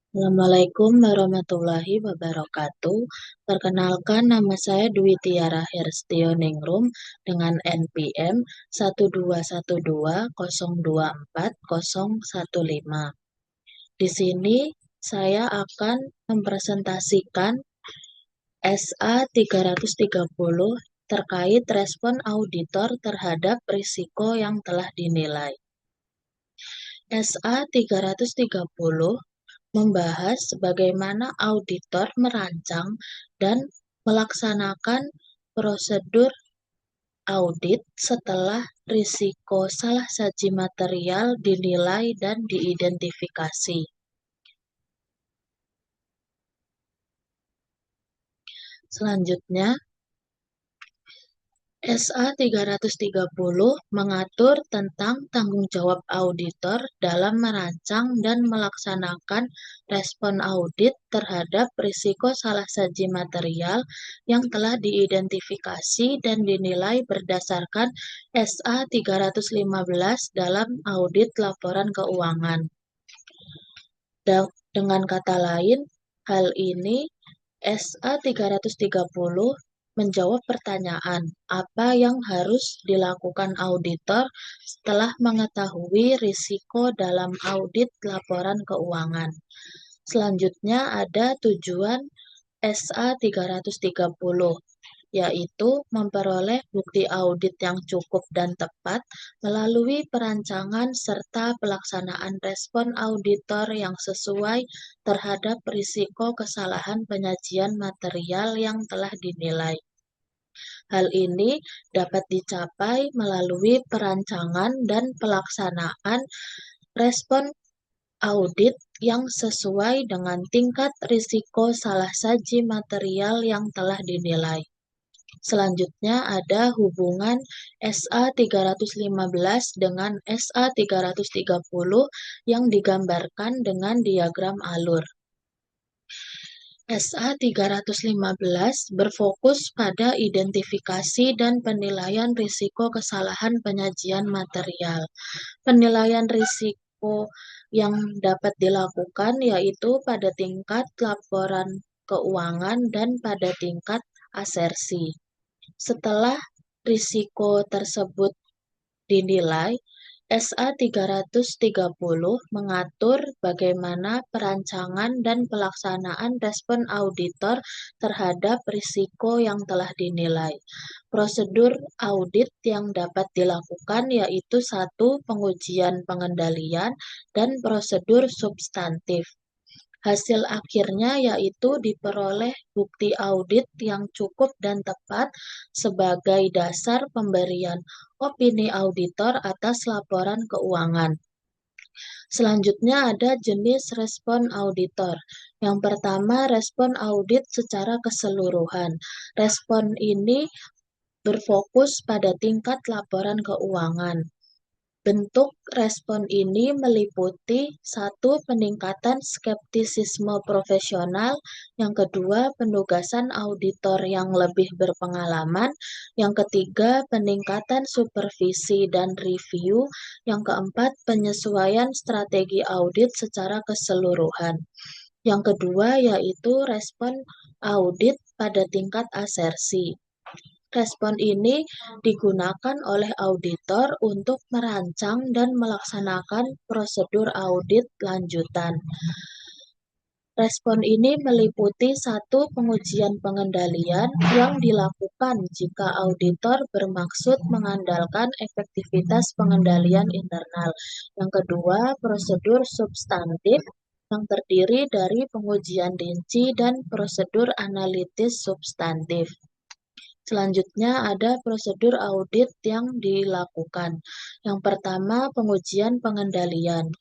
Assalamualaikum warahmatullahi wabarakatuh. Perkenalkan, nama saya Dwi Tiara Herstioningrum dengan NPM 12120240015. Di sini saya akan mempresentasikan SA 330 terkait respon auditor terhadap risiko yang telah dinilai. SA 330 membahas bagaimana auditor merancang dan melaksanakan prosedur audit setelah risiko salah saji material dinilai dan diidentifikasi. Selanjutnya, SA 330 mengatur tentang tanggung jawab auditor dalam merancang dan melaksanakan respon audit terhadap risiko salah saji material yang telah diidentifikasi dan dinilai berdasarkan SA 315 dalam audit laporan keuangan. Dengan kata lain, hal ini SA 330 menjawab pertanyaan apa yang harus dilakukan auditor setelah mengetahui risiko dalam audit laporan keuangan. Selanjutnya ada tujuan SA 330, yaitu memperoleh bukti audit yang cukup dan tepat melalui perancangan serta pelaksanaan respon auditor yang sesuai terhadap risiko kesalahan penyajian material yang telah dinilai. Hal ini dapat dicapai melalui perancangan dan pelaksanaan respon audit yang sesuai dengan tingkat risiko salah saji material yang telah dinilai. Selanjutnya ada hubungan SA 315 dengan SA 330 yang digambarkan dengan diagram alur. SA 315 berfokus pada identifikasi dan penilaian risiko kesalahan penyajian material. Penilaian risiko yang dapat dilakukan yaitu pada tingkat laporan keuangan dan pada tingkat asersi. Setelah risiko tersebut dinilai, SA 330 mengatur bagaimana perancangan dan pelaksanaan respon auditor terhadap risiko yang telah dinilai. Prosedur audit yang dapat dilakukan yaitu 1. Pengujian pengendalian dan prosedur substantif. Hasil akhirnya yaitu diperoleh bukti audit yang cukup dan tepat sebagai dasar pemberian opini auditor atas laporan keuangan. Selanjutnya ada jenis respon auditor. Yang pertama, respon audit secara keseluruhan. Respon ini berfokus pada tingkat laporan keuangan. Bentuk respon ini meliputi 1. Peningkatan skeptisisme profesional, yang kedua penugasan auditor yang lebih berpengalaman, yang ketiga peningkatan supervisi dan review, yang keempat penyesuaian strategi audit secara keseluruhan. Yang kedua yaitu respon audit pada tingkat asersi. Respon ini digunakan oleh auditor untuk merancang dan melaksanakan prosedur audit lanjutan. Respon ini meliputi 1. Pengujian pengendalian yang dilakukan jika auditor bermaksud mengandalkan efektivitas pengendalian internal. Yang kedua, prosedur substantif yang terdiri dari pengujian rinci dan prosedur analitis substantif. Selanjutnya ada prosedur audit yang dilakukan. Yang pertama, pengujian pengendalian.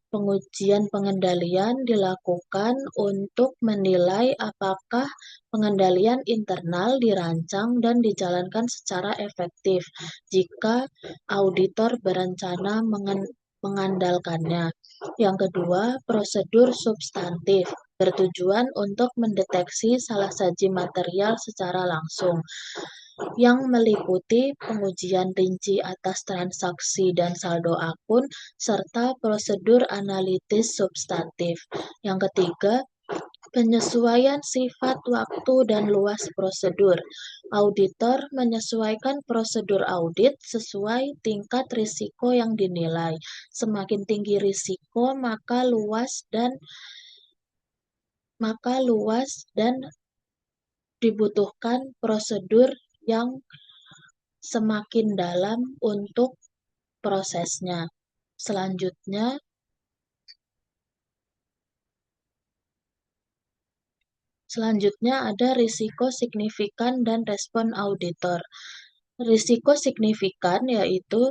Pengujian pengendalian dilakukan untuk menilai apakah pengendalian internal dirancang dan dijalankan secara efektif jika auditor berencana mengandalkannya. Yang kedua, prosedur substantif bertujuan untuk mendeteksi salah saji material secara langsung. yang meliputi pengujian rinci atas transaksi dan saldo akun, serta prosedur analitis substantif. Yang ketiga, penyesuaian sifat, waktu, dan luas prosedur. Auditor menyesuaikan prosedur audit sesuai tingkat risiko yang dinilai. Semakin tinggi risiko, maka luas dan dibutuhkan prosedur yang semakin dalam untuk prosesnya. Selanjutnya ada risiko signifikan dan respon auditor. Risiko signifikan yaitu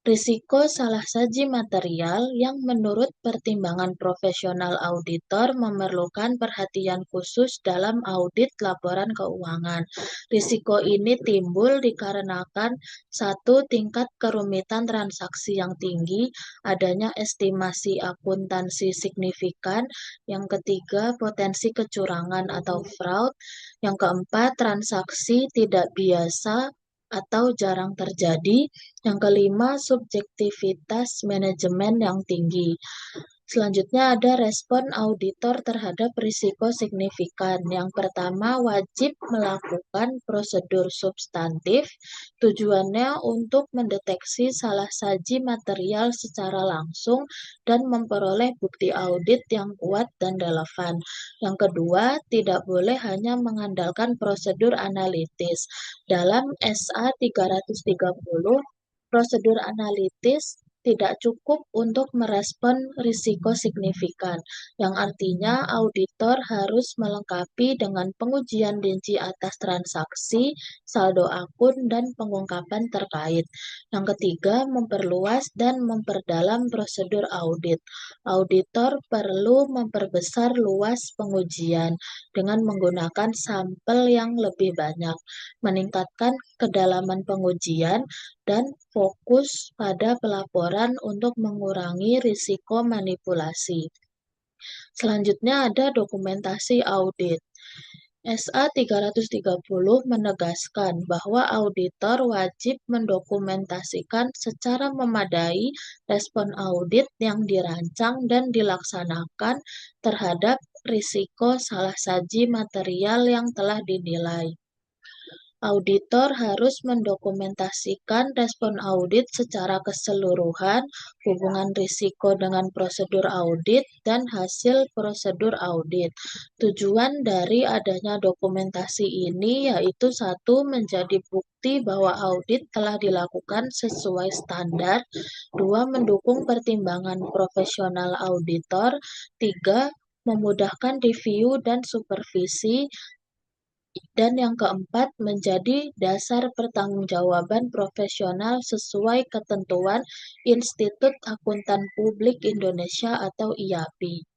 risiko salah saji material yang menurut pertimbangan profesional auditor memerlukan perhatian khusus dalam audit laporan keuangan. Risiko ini timbul dikarenakan satu, tingkat kerumitan transaksi yang tinggi, adanya estimasi akuntansi signifikan, yang ketiga, potensi kecurangan atau fraud, yang keempat, transaksi tidak biasa atau jarang terjadi, yang kelima, subjektivitas manajemen yang tinggi. Selanjutnya ada respon auditor terhadap risiko signifikan. Yang pertama, wajib melakukan prosedur substantif. Tujuannya untuk mendeteksi salah saji material secara langsung dan memperoleh bukti audit yang kuat dan relevan. Yang kedua, tidak boleh hanya mengandalkan prosedur analitis. Dalam SA 330, prosedur analitis tidak cukup untuk merespon risiko signifikan, yang artinya auditor harus melengkapi dengan pengujian rinci atas transaksi, saldo akun, dan pengungkapan terkait. Yang ketiga, memperluas dan memperdalam prosedur audit. Auditor perlu memperbesar luas pengujian dengan menggunakan sampel yang lebih banyak, meningkatkan kedalaman pengujian, dan fokus pada pelaporan untuk mengurangi risiko manipulasi. Selanjutnya ada dokumentasi audit. SA 330 menegaskan bahwa auditor wajib mendokumentasikan secara memadai respon audit yang dirancang dan dilaksanakan terhadap risiko salah saji material yang telah dinilai. Auditor harus mendokumentasikan respon audit secara keseluruhan, hubungan risiko dengan prosedur audit, dan hasil prosedur audit. Tujuan dari adanya dokumentasi ini yaitu satu, menjadi bukti bahwa audit telah dilakukan sesuai standar, dua, mendukung pertimbangan profesional auditor, tiga, memudahkan review dan supervisi, dan yang keempat, menjadi dasar pertanggungjawaban profesional sesuai ketentuan Institut Akuntan Publik Indonesia atau IAPI.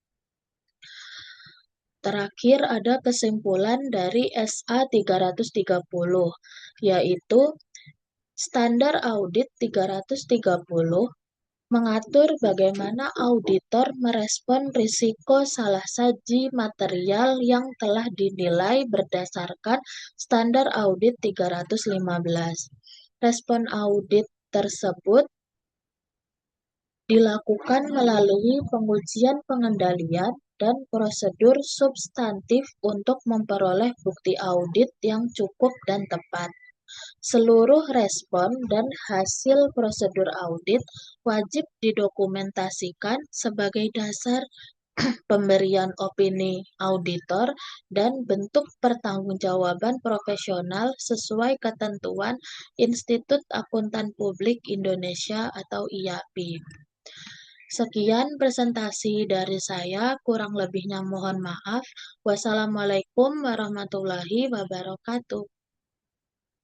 Terakhir ada kesimpulan dari SA 330, yaitu Standar Audit 330 mengatur bagaimana auditor merespon risiko salah saji material yang telah dinilai berdasarkan standar audit 315. Respon audit tersebut dilakukan melalui pengujian pengendalian dan prosedur substantif untuk memperoleh bukti audit yang cukup dan tepat. Seluruh respon dan hasil prosedur audit wajib didokumentasikan sebagai dasar pemberian opini auditor dan bentuk pertanggungjawaban profesional sesuai ketentuan Institut Akuntan Publik Indonesia atau IAPI. Sekian presentasi dari saya, kurang lebihnya mohon maaf. Wassalamualaikum warahmatullahi wabarakatuh.